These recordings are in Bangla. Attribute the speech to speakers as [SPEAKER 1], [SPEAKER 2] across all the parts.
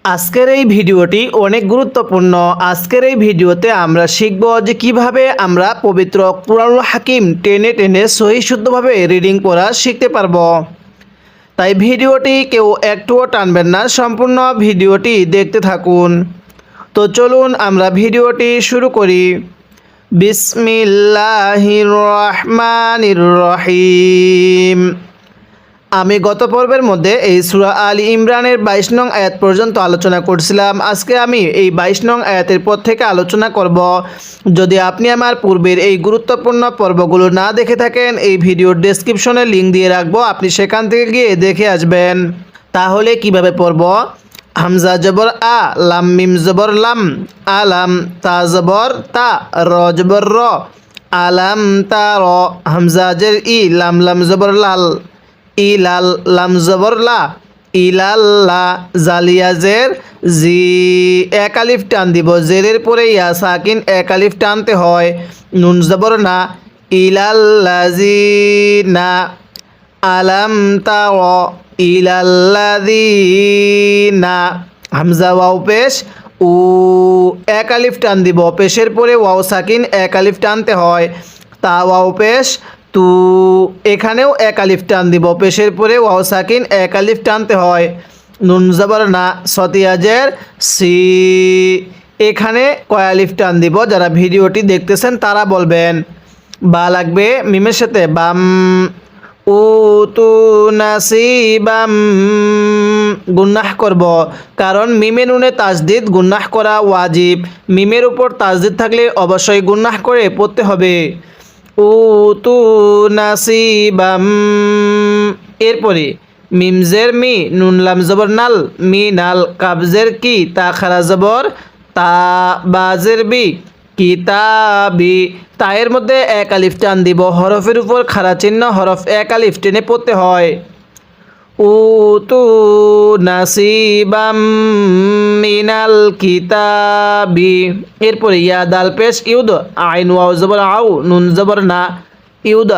[SPEAKER 1] আজকের এই ভিডিওটি অনেক গুরুত্বপূর্ণ। আজকের এই ভিডিওতে আমরা শিখব যে কিভাবে আমরা পবিত্র কুরআনুল হাকিম টেনে টেনে সহি শুদ্ধভাবে রিডিং পড়া শিখতে পারবো। তাই ভিডিওটি কেউ একটুও টানবেন না, সম্পূর্ণ ভিডিওটি দেখতে থাকুন। তো চলুন আমরা ভিডিওটি শুরু করি। বিসমিল্লাহির রহমানির রহিম। আমি গত পর্বের মধ্যে এই সূরা আলী ইমরানের 22 নং আয়াত পর্যন্ত আলোচনা করছিলাম। আজকে আমি এই 22 নং আয়াতের পর থেকে আলোচনা করব। যদি আপনি আমার পূর্বের এই গুরুত্বপূর্ণ পর্বগুলো না দেখে থাকেন, এই ভিডিওর ডেসক্রিপশনে লিংক দিয়ে রাখবো, আপনি সেখান থেকে গিয়ে দেখে আসবেন। তাহলে কিভাবে পড়ব? হামজা জবর আ, লাম মিম জবর লাম, আলাম, তা জবর তা, র জবর র, আলাম তা র, হামজা জের ই, লাম লাম জবর লাল, ইলাল, লাম জবর লা, ইলাল্লা, জালিয়াজের জি, এক আলিফ টান দিব, জেরের পরে ইয়া সাকিন এক আলিফ টানতে হয়। নুন জবর না, ইলাল্লাযিনা, আলাম তারা, ইলাল্লাযিনা, হামজা ওয়াও পেশ উ, এক আলিফ টান দিব, পেশের পরে ওয়াও সাকিন এক আলিফ টানতে হয়। তা ওয়াও পেশ তু, এখানেও এক আলিফ টান দিব, পেশের পরে ওয়াও সাকিন এক আলিফ টানতে হয়। নুন জবর না, সতিয়াজের সি, এখানে কয় আলিফ টান দিব? যারা ভিডিওটি দেখতেছেন তারা বলবেন। বা লাগবে মিমের সাথে, বাম, উ তু নাসিবাম, গুন্নাহ করব, কারণ মিমে নুনে তাজদিদ গুন্নাহ করা ওয়াজিব। মিমের উপর তাজদিদ থাকলে অবশ্যই গুন্নাহ করে পড়তে হবে। উতু নাসিবাম, এরপরে মিমজের মি, নুন লাম জবর নাল, মি নাল, কাবজের কি, তা খারা জবর তা, বাজের বি, কিতাবি, তায়ের মধ্যে এক আলিফ টান দিব, হরফের উপর খাড়া চিহ্ন, হরফ এক আলিফ টেনে পড়তে হয়। উতু নাসিবাম মিনাল কিতাবি, এরপরে ইয়া দাল পেশ ইউদ, আইন ওয়াও জবর আউ, নুন জবর না, ইউদ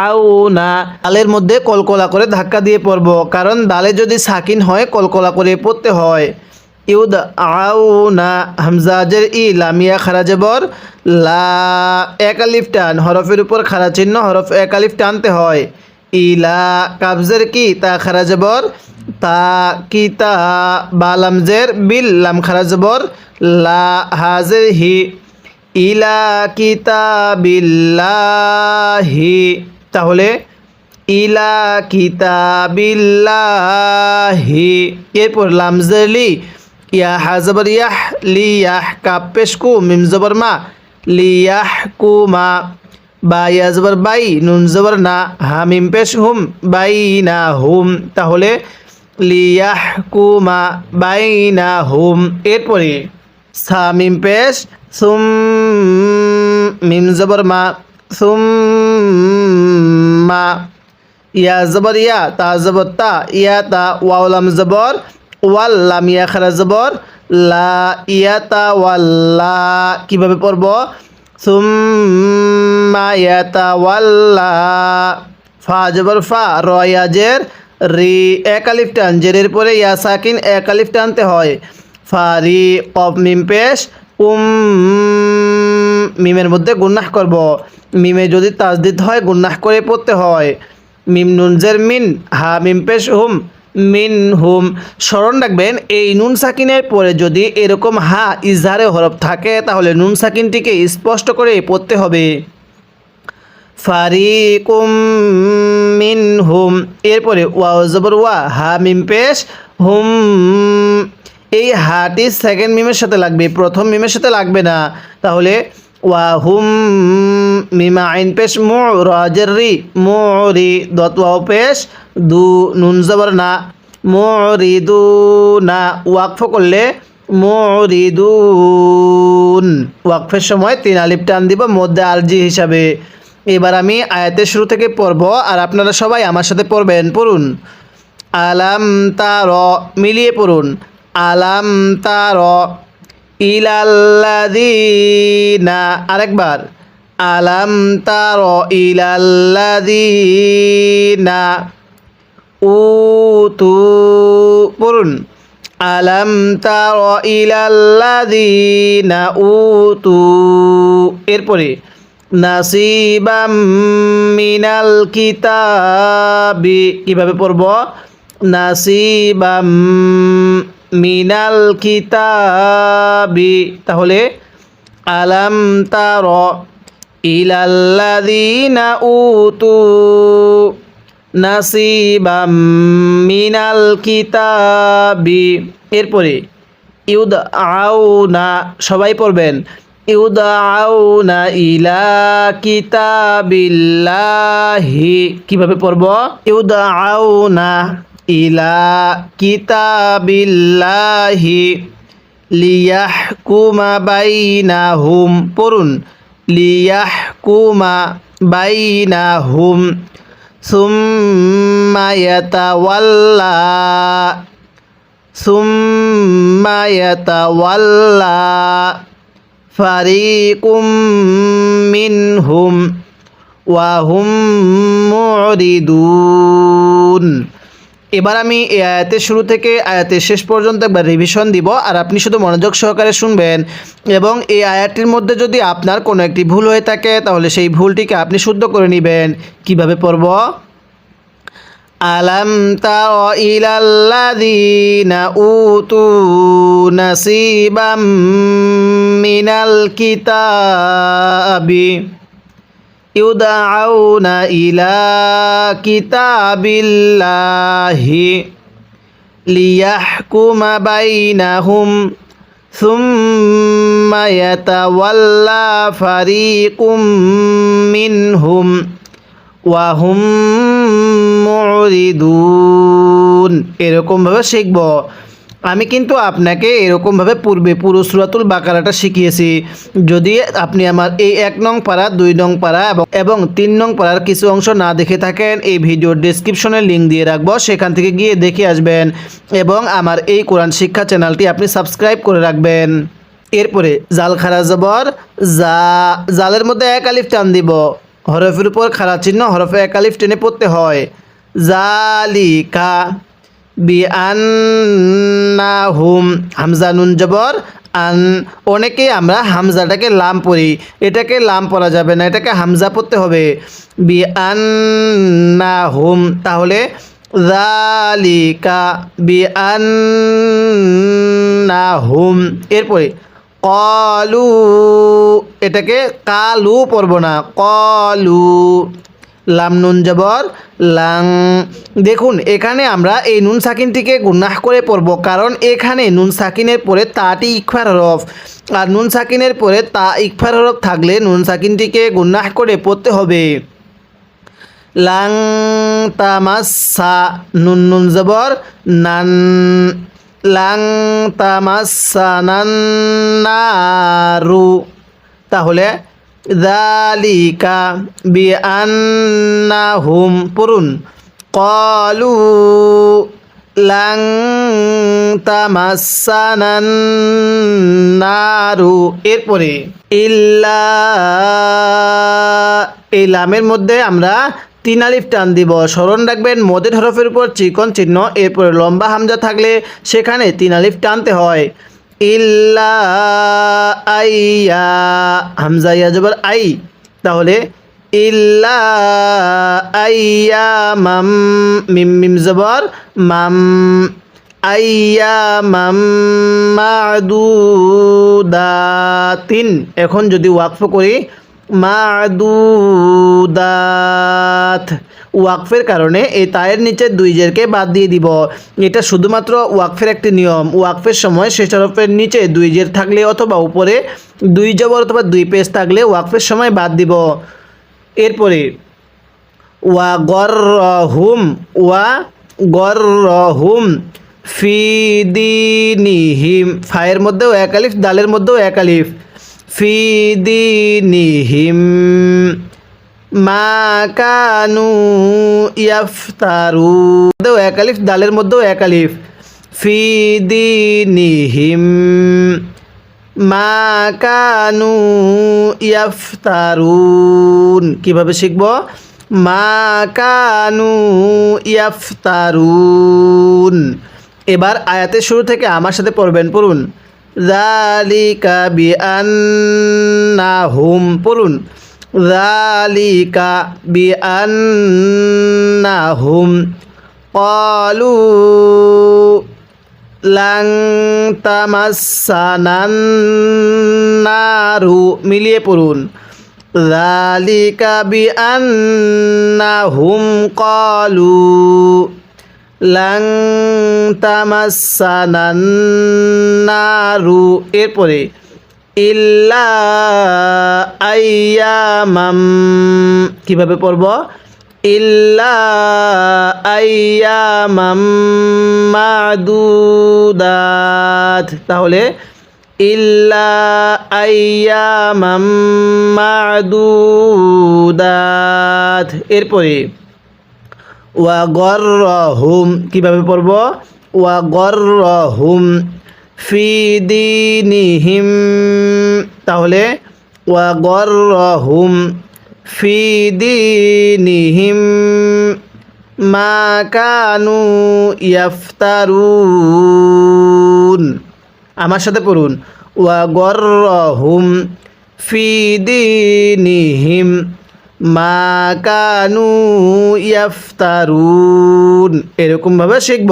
[SPEAKER 1] আউ না, দালের মধ্যে কলকলা করে ধাক্কা দিয়ে পড়ব, কারণ দালে যদি সাকিন হয় কলকলা করে পড়তে হয়। ইউদ আউ না, হামজাজের ই, লামিয়া খারা জবর লা, এক আলিফ টান, হরফের উপর খাড়া চিহ্ন, হরফ এক আলিফ টানতে হয়। ইলা, কাবজের কি, তা খারা জবর তা, কিতা, বালামজের বিল, লাম খারা জবর লা, হাজের হি, ইলা কিতাবিল্লাহি, তাহলে ইলা কিতাবিল্লাহি, এরপর লামজলি, ইয়া হাজবর ইয়াহ, লিয়াহ, কাপ পেশ কু, মিম জবর মা, লিয়াহ কুমা, বা ইয়া জবর বাই, নুন জবর না, হা মিম পেশ হুম, বাই না হুম, তাহলে লিয়াহ কুমা বাই না হুম। এরপরে সা মিম পেশ সুম, মিম জবর মা, সুম মা, ইয়া জবর ইয়া, তা জবর তা, ইয়া তা, ওয়াও লাম জবর ওয়াল, লাম ইয়া খারা জবর লা, ইয়া তা ওয়াল্লা, কিভাবে পড়ব? সুম্মা ইয়াতাওয়াল্লা, ফা জবর ফা, র ইয়া জের রি, এক আলিফ টান, জেরের পরে ইয়া সাকিন এক আলিফ টানতে হয়। ফারি, কফ মিম পেশ মিমের মধ্যে গুন্নাহ করব, মিমে যদি তাজদিদ হয় গুন্নাহ করে পড়তে হয়। মিম নুন জের মিন, হা মিম পেশ হুম, মিন হুম। স্মরণ রাখবেন, এই নুন সাকিনের পরে যদি এরকম হা ইজহারে হরফ থাকে তাহলে নুন সাকিনটিকে স্পষ্ট করে পড়তে হবে। ফারিকুম মিনহুম, এরপরে ওয়াও জবর ওয়া, হা মিম পেশ হুম, এই হাটি সেকেন্ড মিমের সাথে লাগবে, প্রথম মিমের সাথে লাগবে না। তাহলে ওয়া হুম, মিমা আইন পেশ মু, রাজের রি, মু রি, দত ওয়াও পেশ দু, নুন জবর না, মুরিদু না, ওয়াকফ করলে মুরিদুন, ওয়াকফের সময় তিন আলিফ টান দিব মধ্যে আরজি হিসাবে। এবার আমি আয়াতের শুরু থেকে পড়ব আর আপনারা সবাই আমার সাথে পড়বেন। পড়ুন, আলাম তার, মিলিয়ে পড়ুন, আলাম তার ইলাল্লাযিনা, আরেকবার, আলাম তার ইলাল্লাযিনা উতু, পড়ুন, আলাম তারা ইলাল্লাযীনা উতু, এরপরে নাসিবাম মিনাল কিতাবি, কিভাবে পড়ব? নাসিবাম মিনাল কিতাবি, তাহলে আলাম তারা ইলাল্লাযীনা উতু নাসিবাম মিনাল কিতাবি, এরপরে ইউদআউনা, সবাই পড়বেন, ইউদআউনা ইলা কিতাবিল্লাহি, কিভাবে পড়ব? ইউদআউনা ইলা কিতাবিল্লাহি লিয়াহকুমা বাইনাহুম, পড়ুন, লিয়াহকুমা বাইনাহুম সুম্মা ইয়াতাওয়াল্লা ফারিকুম মিনহুম ওয়া হুম মুরিদুন। এবার আমি এই আয়াতের শুরু থেকে আয়াতের শেষ পর্যন্ত একবার রিভিশন দিব, আর আপনি শুধু মনোযোগ সহকারে শুনবেন, এবং এই আয়াতটির মধ্যে যদি আপনার কোনো একটি ভুল হয়ে থাকে তাহলে সেই ভুলটিকে আপনি শুদ্ধ করে নেবেন। কিভাবে পড়ব? আলাম তারা ইলাল্লাযীনা উতু নাসিবাম মিনাল কিতাবি ইউদআউনা ইলা কিতাবিল্লাহি লিয়াহকুমা বাইনাহুম সুম্মা ইয়াতাওয়াল্লা ফারিকুম মিনহুম ওয়া হুম মুরিদুন। এরকমভাবে শিখব। আমি কিন্তু আপনাকে এরকমভাবে পূর্বে পুরো সূরাতুল বাকারাটা শিখিয়েছি। যদি আপনি আমার এই 1 নং পারা, 2 নং পারা এবং 3 নং পারার কিছু অংশ না দেখে থাকেন, এই ভিডিওর ডেসক্রিপশনে লিঙ্ক দিয়ে রাখবো, সেখান থেকে গিয়ে দেখে আসবেন, এবং আমার এই কোরআন শিক্ষা চ্যানেলটি আপনি সাবস্ক্রাইব করে রাখবেন। এরপরে জাল খারা জবর জা, জালের মধ্যে 1 আলিফ টান দিব, হরফের উপর খাড়া চিহ্ন, হরফে 1 আলিফ টেনে পড়তে হয়। জালিকা বিআন্নাহুম, হামজা নুন জবর আন, অনেকে আমরা হামজাটাকে লাম পড়ি, এটাকে লাম পড়া যাবে না, এটাকে হামজা পড়তে হবে। বিআন্নাহুম, তাহলে জালিকা বিআন্নাহুম, এরপরে কলু, এটাকে কালু পড়ব না, কলু, লাম নুন জবর লাং। দেখুন এখানে আমরা এই নুন সাকিনটিকে গুনাহ করে পড়ব, কারণ এখানে নুন সাকিনের পরে তাটি ইকফার হরফ, আর নুন সাকিনের পরে তা ইকফার হরফ থাকলে নুন সাকিনটিকে গুনাহ করে পড়তে হবে। লাং তামাসসা, নুন নুন জবর নান, লাং তামাসসানান নারু, তাহলে যালিকা বিআন্নাহুম, পড়ুন, ক্বালু লাং তামাসসানান নারু, এরপরে ইল্লা, এই লামের মধ্যে আমরা 3 আলিফ টান দিব, স্মরণ রাখবেন মদের হরফের উপর চিকন চিহ্ন, এরপরে লম্বা হামজা থাকলে সেখানে 3 আলিফ টানতে হয়। ইল্লা আইয়া, হামজা ইয়া জবর আই, তাহলে ইল্লা আইয়া মাম, মিম মিম জবর মাম, আইয়া মাম মাদুদাতিন, এখন যদি ওয়াকফ করি মাদুদাত, ওয়াকফের কারণে এই তায়ের নিচে 2 জেরকে বাদ দিয়ে দিব। এটা শুধুমাত্র ওয়াকফের একটি নিয়ম। ওয়াকফের সময় শেষ হরফের নিচে 2 জের থাকলে অথবা উপরে 2 জবর অথবা 2 পেশ থাকলে ওয়াকফের সময় বাদ দিব। এরপরে ওয়া গরহুম ফি দীনিহিম, ফায়ের মধ্যেও 1 আলিফ, দালের মধ্যেও 1 আলিফ, ফি দীনিহিম মা কানু ইয়াফতারুন, 1 আলিফ, দালের মধ্যেও 1 আলিফ, ফি দীনিহিম মা কানু ইয়াফতারুন। কিভাবে শিখব? মা কানু ইয়াফতারুন, এবার আয়াতের শুরু থেকে আমার সাথে পড়বেন, পড়ুন। যালিকা বিআন্নাহুম, পড়ুন। যালিকা বিআন্নাহুম ক্বালু লাং তামাসসানান নারু, মিলিয়ে পড়ুন। যালিকা বিআন্নাহুম ক্বালু লাং তামাসসানান নারু, এরপরে ইল্লা আইয়ামাম, কিভাবে পড়ব? ইল্লা আইয়ামাম মাদুদাত, তাহলে ইল্লা আইয়ামাম মাদুদাত, এরপরে ওয়া গররহুম, কিভাবে পড়ব? ওয়া গররহুম ফি দীনিহিম, তাহলে ওয়া গররহুম ফি দীনিহিম মা কানু ইয়াফতারুন, আমার সাথে পড়ুন। ওয়া গররহুম ফি দীনিহিম মা কানু ইয়াফতারুন, এরকমভাবে শিখব।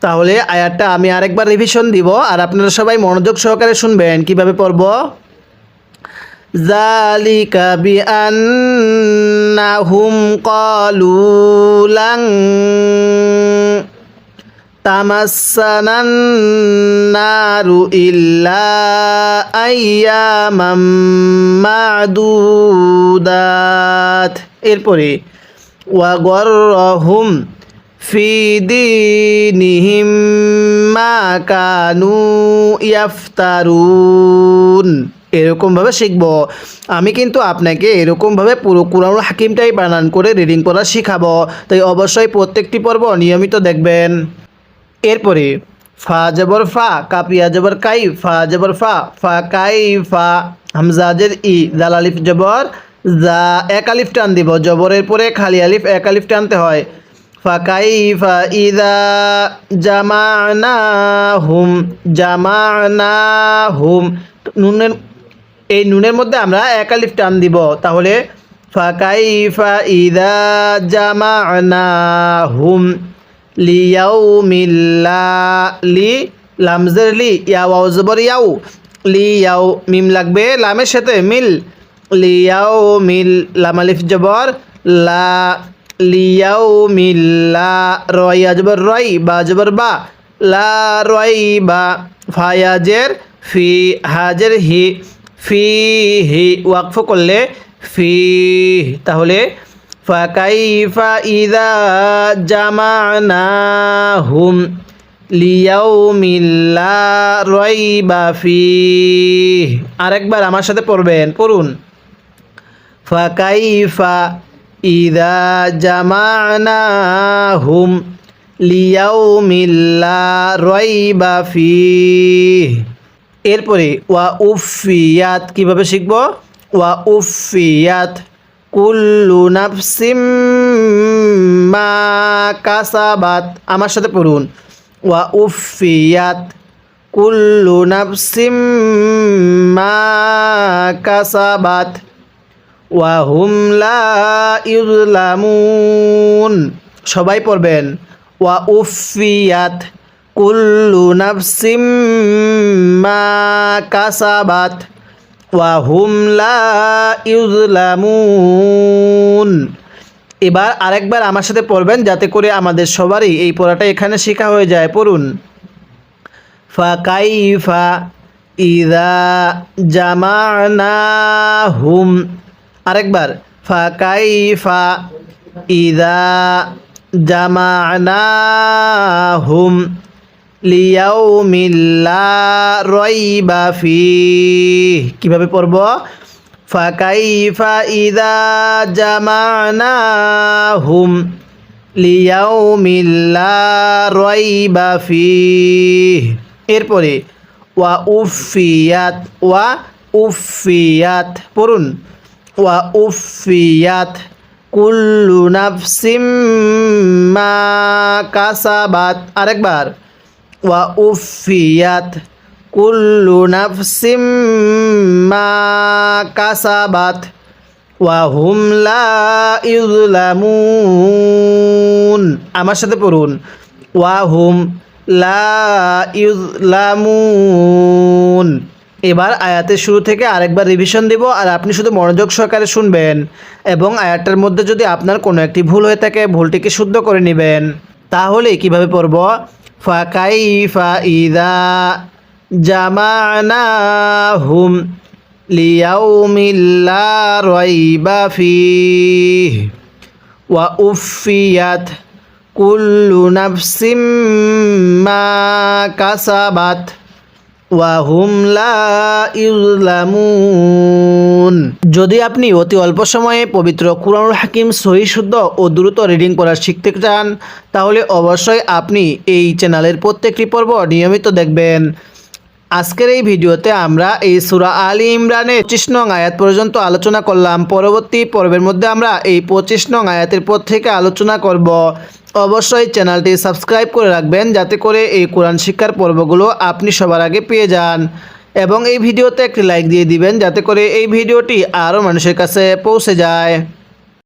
[SPEAKER 1] তাহলে আয়াতটা আমি আরেকবার রিভিশন দিব আর আপনারা সবাই মনোযোগ সহকারে শুনবেন কিভাবে পড়ব। যালিকা বিআন্নাহুম ক্বালু লাং তামাসসানান নারু ইল্লা আইয়ামাম মাদুদাত, এরপরে ওয়া গররহুম ফি দীনিহিম মা কানু ইয়াফতারুন, এরকমভাবে শিখব। আমি কিন্তু আপনাকে এরকমভাবে পুরো কুরআনুল হাকিমটাই বানান করে রিডিং পড়া শেখাবো, তাই অবশ্যই প্রত্যেকটি পর্ব নিয়মিত দেখবেন। এরপরে ফা জবর ফা, কাপিয়া জবর কাই, ফা জবর ফা, ফা কাই ফা, হামজা জের ই, জাল আলিফ জবর যা, এক আলিফ টান দিব, জবরের পরে খালি আলিফ এক আলিফ টানতে হয়। ফা কাই ফা ইদা জামানাহুম, জামানাহুম, নুনের এই নুনের মধ্যে আমরা এক আলিফ টান দিব, তাহলে ফা কাই ফা ইদা জামানাহুম লিয়াউমিল্লা, লি লামজের লি, ইয়া ওয়াও জবর ইয়াউ, লিয়াউ, মিম লাগবে লামের সাথে, মিল, লিয়াউমিল, লাম আলিফ জবর লা, লিয়াউমিল্লা, রয় জবর রয়, বা জবর বা, লা রয় বা, ফায়াজের ফি, হাজের হি, ফি হি, ওয়াকফ করলে ফি, তাহলে ফাকাইফা ইযা জামানাহুম লিয়াউমিল লা রাইবা ফিহ, আরেকবার আমার সাথে পড়বেন, পড়ুন। ফাকাইফা ইযা জামানাহুম লিয়াউমিল লা রাইবা ফিহ, এরপরে ওয়া উফিয়াত, কিভাবে শিখব? ওয়া উফিয়াত কুল্লু নাফসিম মা কাসাবাত, আমার সাথে পড়ুন। ওয়া উফিয়াত কুল্লু নাফসিম মা কাসাবাত ওয়া হুম লা ইউযলামুন, সবাই পড়বেন। ওয়া উফিয়াত কুল্লু নাফসিম মা কাসাবাত ওয়া হুম লা ইউযলামুন। এবার আরেকবার আমার সাথে পড়বেন যাতে করে আমাদের সবারই এই পড়াটা এখানে শেখা হয়ে যায়, পড়ুন। ফাকাইফা ইযা জামানাহুম, আরেকবার ফাকাইফা ইযা জামানাহুম লিয়াউমিল লা রাইবা ফিহ, কিভাবে পড়ব? ফাকাইফা ইযা জামানাহুম লিয়াউমিল লা রাইবা ফিহ, এরপরে ওয়া উফিয়াত, ওয়া উফিয়াত পড়ুন। ওয়া উফিয়াত কুল্লু নাফসিম মা কাসাবাত, আরেকবার ওয়া উফিয়াত কুল্লু নাফসিম মা কাসাবাত ওয়া হুম লা ইউযলামুন। আমার সাথে পড়ুন, ওয়া হুম লা ইউযলামুন। এবার আয়াতের শুরু থেকে আরেকবার রিভিশন দিব, আর আপনি শুধু মনোযোগ সহকারে শুনবেন এবং আয়াতটার মধ্যে যদি আপনার কোনো একটি ভুল হয়ে থাকে ভুলটিকে শুদ্ধ করে নেবেন। তাহলে কিভাবে পড়ব? ফাকাইফা ইযা জামা'নাহুম লিয়াউমিল লা রাইবা ফীহি ওয়া উফিয়াত কুল্লু নাফসিম মা কাসাবাত ওয়া হুম লা ইউযলামুন। যদি আপনি অতি অল্প সময়ে পবিত্র কুরআনুল হাকিম সহিহ শুদ্ধ ও দ্রুত রিডিং পড়া শিখতে চান তাহলে অবশ্যই আপনি এই চ্যানেলের প্রত্যেকটি পর্ব নিয়মিত দেখবেন। আজকের এই ভিডিওতে আমরা এই সূরা আলী ইমরানের 25 নং আয়াত পর্যন্ত আলোচনা করলাম। পরবর্তী পর্বের মধ্যে আমরা এই 25 নং আয়াতের পর থেকে আলোচনা করব। অবশ্যই চ্যানেলটি সাবস্ক্রাইব করে রাখবেন যাতে করে এই কোরআন শিক্ষার পর্বগুলো আপনি সবার আগে পেয়ে যান, এবং এই ভিডিওতে একটি লাইক দিয়ে দিবেন যাতে করে এই ভিডিওটি আরও মানুষের কাছে পৌঁছে যায়।